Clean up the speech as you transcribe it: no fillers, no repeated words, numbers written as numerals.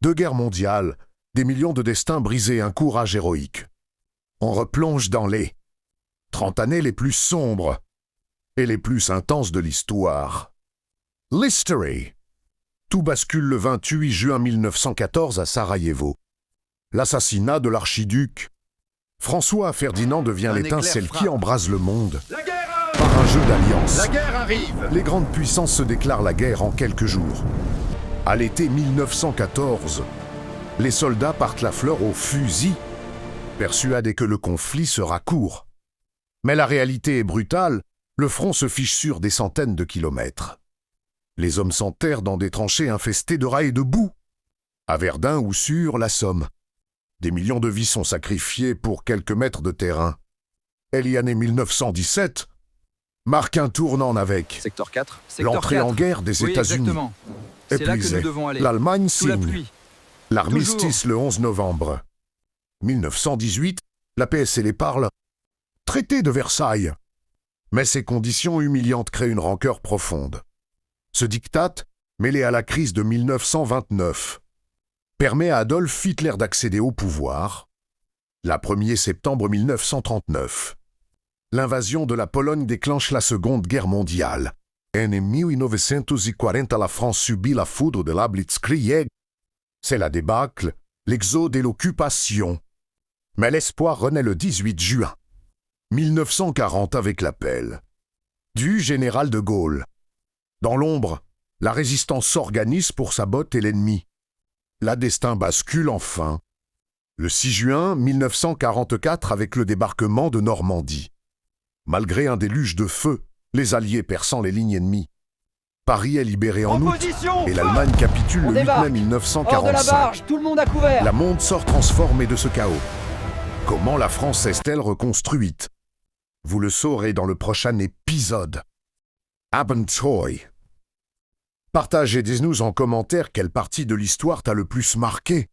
Deux guerres mondiales, des millions de destins brisés, un courage héroïque. On replonge dans les 30 années les plus sombres et les plus intenses de l'histoire. L'History. Tout bascule le 28 juin 1914 à Sarajevo. L'assassinat de l'archiduc. François Ferdinand devient l'étincelle qui embrase le monde. Par un jeu d'alliance. La guerre arrive. Les grandes puissances se déclarent la guerre en quelques jours. À l'été 1914, les soldats partent la fleur au fusil, persuadés que le conflit sera court. Mais la réalité est brutale, le front se fiche sur des centaines de kilomètres. Les hommes s'enterrent dans des tranchées infestées de rats et de boue. À Verdun ou sur la Somme, des millions de vies sont sacrifiées pour quelques mètres de terrain. Et l'année 1917 marque un tournant avec Secteur 4. l'entrée en guerre des États-Unis. Exactement. C'est là que Épuisé, nous devons aller. l'Allemagne Sous la signe pluie. l'armistice le 11 novembre. 1918, la paix et les parle. Traité de Versailles. Mais ces conditions humiliantes créent une rancœur profonde. Ce diktat, mêlé à la crise de 1929, permet à Adolf Hitler d'accéder au pouvoir. La 1er septembre 1939. L'invasion de la Pologne déclenche la Seconde Guerre mondiale. En 1940, la France subit la foudre de la Blitzkrieg. C'est la débâcle, l'exode et l'occupation. Mais l'espoir renaît le 18 juin 1940 avec l'appel du général de Gaulle. Dans l'ombre, la résistance s'organise pour saboter l'ennemi. La destin bascule enfin. Le 6 juin 1944 avec le débarquement de Normandie. Malgré un déluge de feu, les Alliés perçant les lignes ennemies. Paris est libéré en août et l'Allemagne capitule le 8 mai 1945. Hors de la barge, tout le monde à couvert. La monde sort transformée de ce chaos. Comment la France est-elle reconstruite? Vous le saurez dans le prochain épisode. Abenteuer. Partagez-nous en commentaire quelle partie de l'histoire t'a le plus marqué.